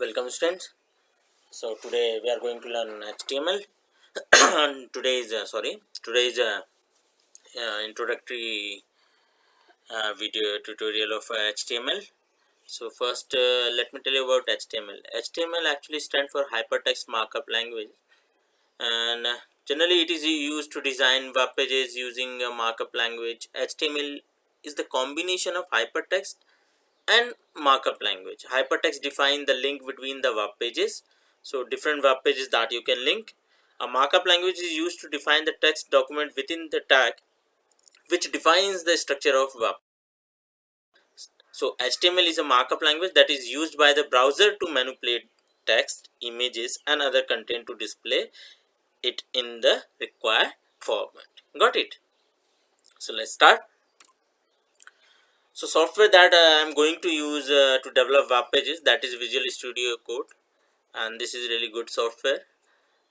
Welcome students. So today we are going to learn HTML. And today's introductory video tutorial of HTML. So first, let me tell you about HTML. HTML actually stands for Hypertext Markup Language, and generally it is used to design web pages using a markup language. HTML is the combination of hypertext and markup language. Hypertext define the link between the web pages, so different web pages that you can link. A markup language is used to define the text document within the tag, which defines the structure of web. So HTML is a markup language that is used by the browser to manipulate text, images and other content to display it in the required format. Got it? So let's start. So software that I am going to use to develop web pages, that is Visual Studio Code, and this is really good software,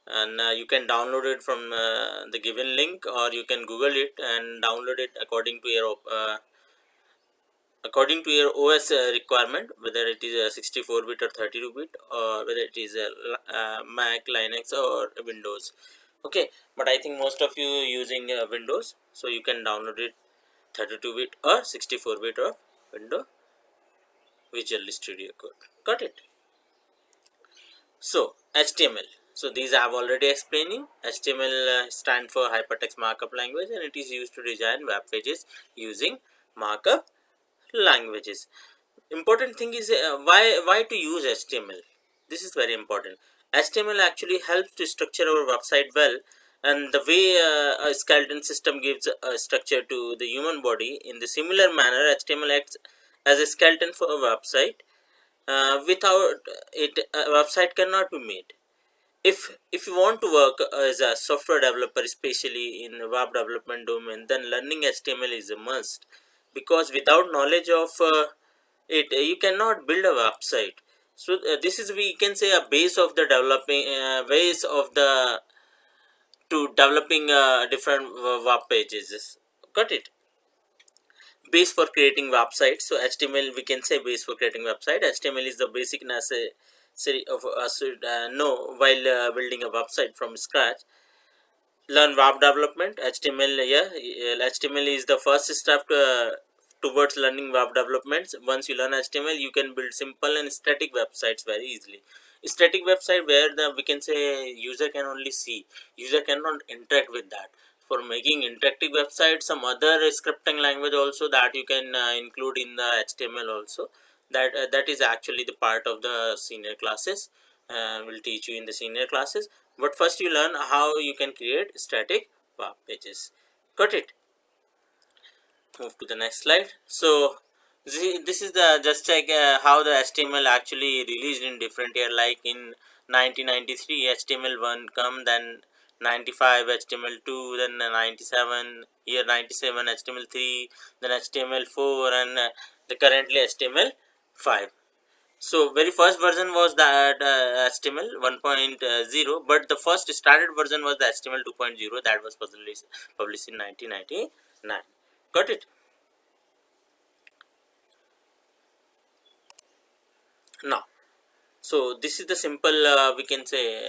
and you can download it from the given link, or you can Google it and download it according to your OS requirement, whether it is a 64-bit or 32-bit, or whether it is a Mac, Linux or Windows. Okay, but I think most of you using Windows, so you can download it 32-bit or 64-bit of Windows Visual Studio Code. Got it? So HTML. So these I have already explained you. HTML stand for Hypertext Markup Language, and it is used to design web pages using markup languages. Important thing is why to use HTML. This is very important. HTML actually helps to structure our website well, and the way a skeleton system gives a structure to the human body, in the similar manner HTML acts as a skeleton for a website. Without it, a website cannot be made. If you want to work as a software developer, especially in the web development domain, then learning HTML is a must, because without knowledge of it, you cannot build a website. So this is, we can say, a base of the developing ways of the to developing different web pages. Got it? Base for creating websites. So HTML, we can say, base for creating website. HTML is the basic necessary of us should know while building a website from scratch. Learn web development. HTML, HTML is the first step towards learning web developments. Once you learn HTML, you can build simple and static websites very easily. Static website where we can say user can only see, user cannot interact with that. For making interactive websites, some other scripting language also that you can include in the HTML also. That is actually the part of the senior classes. Will teach you in the senior classes. But first you learn how you can create static web pages. Got it? Move to the next slide. So this is the just check how the HTML actually released in different year. Like in 1993 HTML1 come, then 95 HTML2, then 97 year 97 HTML3, then HTML4, and the currently HTML5. So very first version was that HTML 1.0, but the first started version was the HTML 2.0 that was published in 1999. Got it? Now, so this is the simple we can say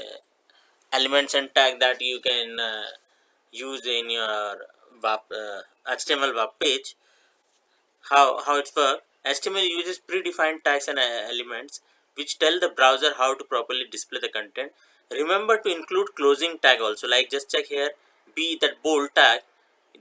elements and tag that you can use in your HTML web page. How it works? HTML uses predefined tags and elements which tell the browser how to properly display the content. Remember to include closing tag also. Like just check here, B, that bold tag.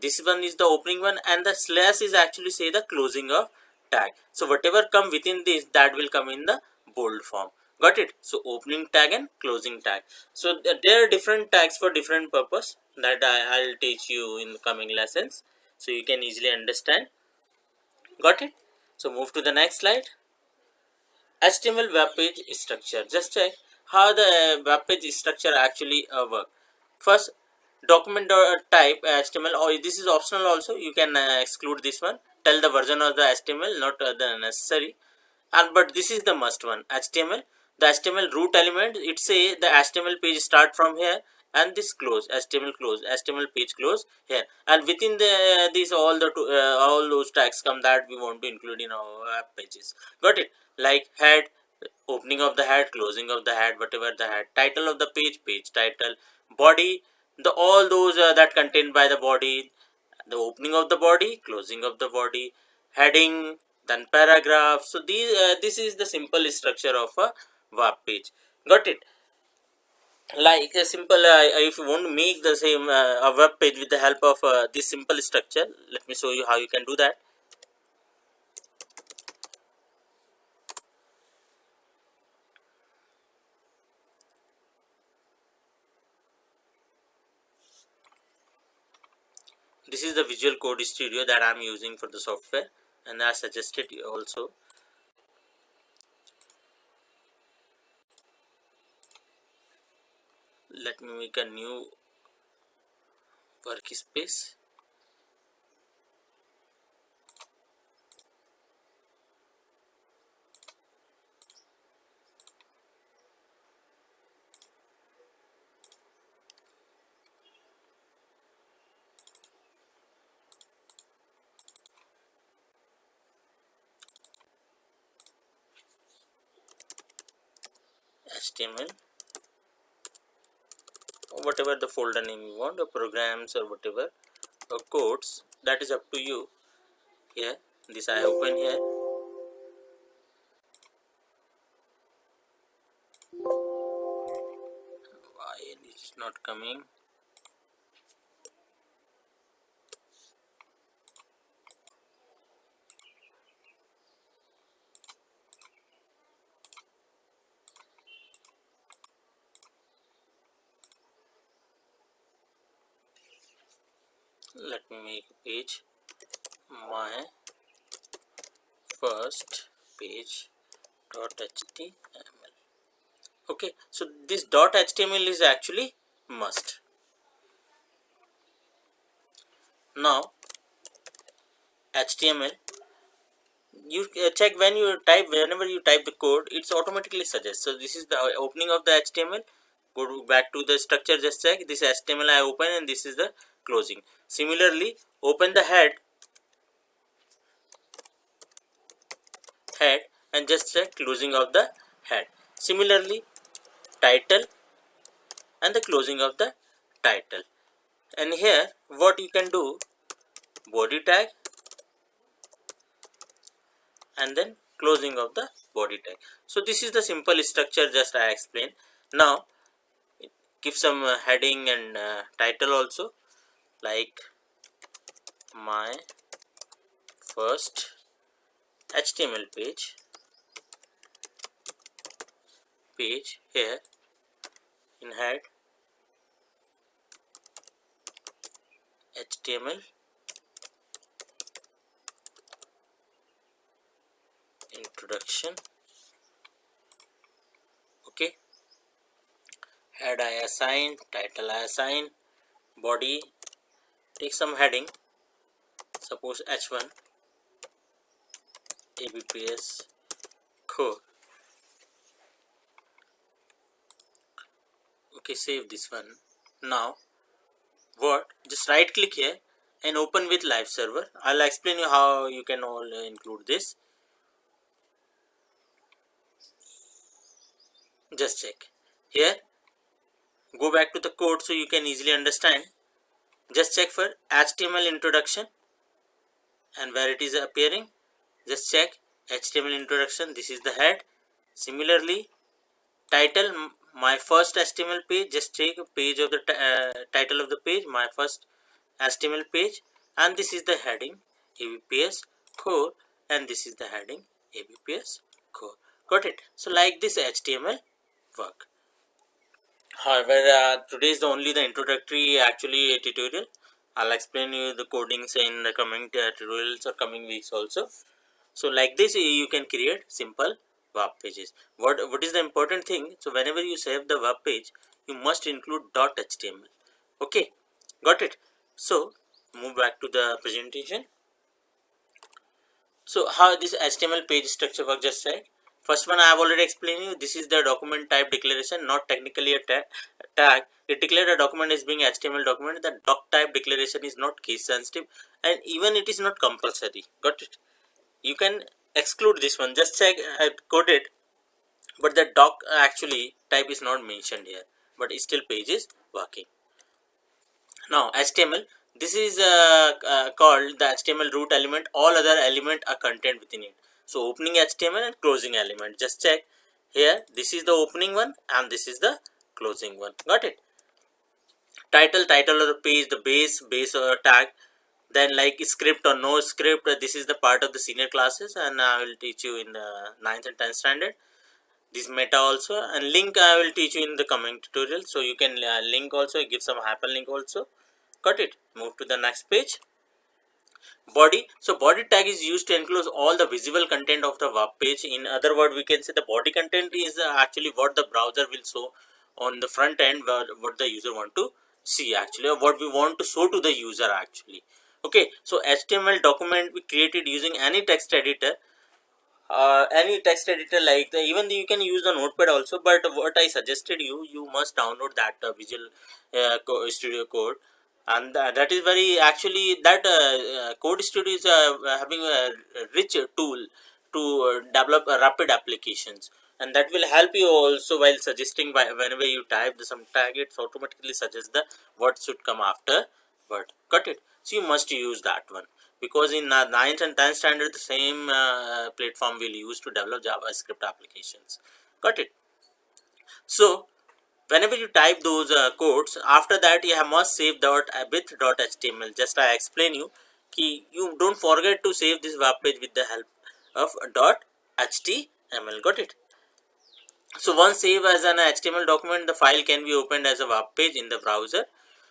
This one is the opening one, and the slash is actually say the closing of tag. So whatever come within this, that will come in the bold form. Got it? So opening tag and closing tag. So there are different tags for different purpose that I'll teach you in the coming lessons, so you can easily understand. Got it? So move to the next slide. HTML web page structure. Just check how the web page structure actually work. First, document type HTML, or this is optional also, you can exclude this one. Tell the version of the HTML, not the necessary. And but this is the must one. HTML, the HTML root element, it say the HTML page start from here, and this close, HTML page close here, and within the these all the all those tags come that we want to include in our web pages. Got it? Like head, opening of the head, closing of the head, whatever the head, title of the page, page title, body, the all those that contained by the body, the opening of the body, closing of the body, heading, then paragraph. So this is the simple structure of a web page. Got it? Like a simple if you want to make the same a web page with the help of this simple structure, let me show you how you can do that. This is the Visual Code Studio that I am using for the software, and I suggested you also. Let me make a new workspace. HTML, or whatever the folder name you want, or programs or whatever, or codes, that is up to you. Here, this I open here. Why it is not coming? Let me make a page, my first page .html. Okay, so this .html is actually must. Now HTML, you check when you type, whenever you type the code, it's automatically suggests. So this is the opening of the HTML. Go back to the structure, just check this HTML I open, and this is the closing. Similarly, open the head and just check closing of the head. Similarly, title and the closing of the title. And here what you can do, body tag and then closing of the body tag. So this is the simple structure just I explained. Now give some heading and title also, like my first HTML page here in head, HTML introduction. Okay, head I assign, title I assign, body, take some heading, suppose H1 ABPS core. Okay, save this one. Now what, just right click here and open with live server. I'll explain you how you can all include this. Just check here, go back to the code so you can easily understand. Just check for HTML introduction, and where it is appearing, just check HTML introduction, this is the head. Similarly, title, my first HTML page, just take a page of the title of the page, my first HTML page, and this is the heading ABPS core, and this is the heading ABPS core. Got it? So like this HTML work. However, today is only the introductory actually tutorial. I'll explain you the codings in the coming tutorials or coming weeks also. So like this you can create simple web pages. What is the important thing? So whenever you save the web page, you must include .html. Okay, got it? So move back to the presentation. So how this HTML page structure works, just check. First one I have already explained you. This is the document type declaration, not technically a tag. It declared a document as being HTML document. The doc type declaration is not case sensitive, and even it is not compulsory. Got it? You can exclude this one. Just check coded but the doc actually type is not mentioned here, but still page is working. Now HTML, this is called the HTML root element. All other element are contained within it. So opening HTML and closing element, just check here, this is the opening one and this is the closing one. Got it? Title of the page, the base or tag. Then like script or no script, this is the part of the senior classes, and I will teach you in the 9th and 10th standard. This meta also, and link I will teach you in the coming tutorial. So you can link also, give some hyperlink also. Got it? Move to the next page. Body. So body tag is used to enclose all the visible content of the web page. In other words, we can say the body content is actually what the browser will show on the front end, what the user want to see actually, or what we want to show to the user actually. Okay, so HTML document we created using any text editor, like even you can use the notepad also, but what I suggested you must download that visual studio code, and that is very actually that code studio is having a rich tool to develop rapid applications, and that will help you also while suggesting whenever you type some tag, it automatically suggests the what should come after what. Got it? So you must use that one, because in 9th and 10th standard the same platform will use to develop JavaScript applications. Got it? So whenever you type those codes, after that you must save with.html. Just I explain you ki you don't forget to save this web page with the help of .html. Got it? So once saved as an HTML document, the file can be opened as a web page in the browser.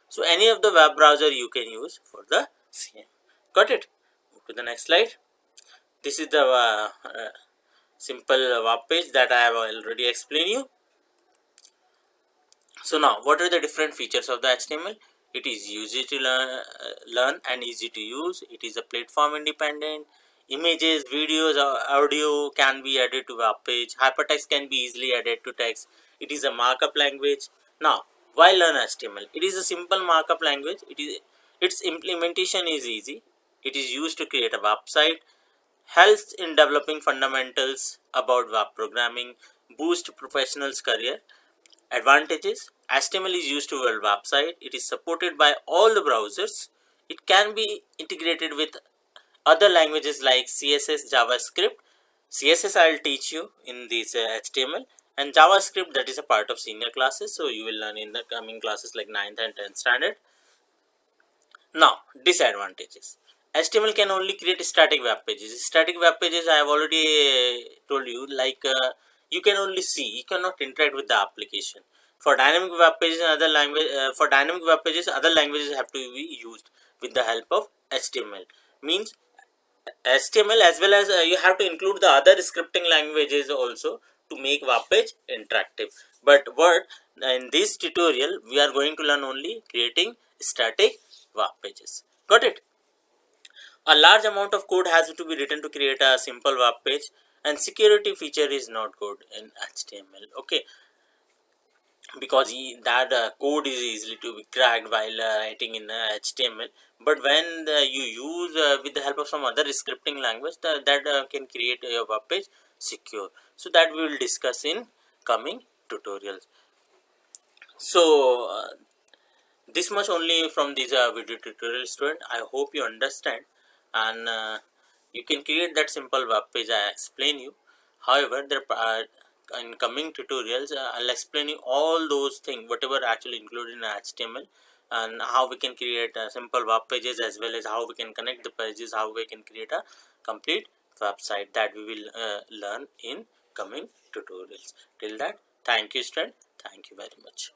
So any of the web browser you can use for the same. Got it? Move to the next slide. This is the simple web page that I have already explained you. So now, what are the different features of the HTML? It is easy to learn and easy to use. It is a platform independent. Images, videos, or audio can be added to web page. Hypertext can be easily added to text. It is a markup language. Now, why learn HTML? It is a simple markup language. Its implementation is easy. It is used to create a website, helps in developing fundamentals about web programming, boost professionals' career. Advantages: HTML is used to build website. It is supported by all the browsers. It can be integrated with other languages like CSS, JavaScript. CSS I will teach you in this HTML, and JavaScript, that is a part of senior classes. So you will learn in the coming classes like 9th and 10th standard. Now, disadvantages. HTML can only create static web pages. Static web pages I have already told you, like you can only see, you cannot interact with the application. For dynamic web pages and other other languages have to be used with the help of HTML. Means HTML, as well as you have to include the other scripting languages also to make web page interactive. But what in this tutorial we are going to learn only creating static web pages. Got it? A large amount of code has to be written to create a simple web page, and security feature is not good in HTML. Okay, because that code is easily to be cracked while writing in HTML. But when you use with the help of some other scripting language, that can create your web page secure. So that we will discuss in coming tutorials. So this much only from this video tutorial, student. I hope you understand, and you can create that simple web page I explain you. However, there in coming tutorials I'll explain you all those things whatever actually included in HTML, and how we can create simple web pages, as well as how we can connect the pages, how we can create a complete website. That we will learn in coming tutorials. Till that, thank you, student. Thank you very much.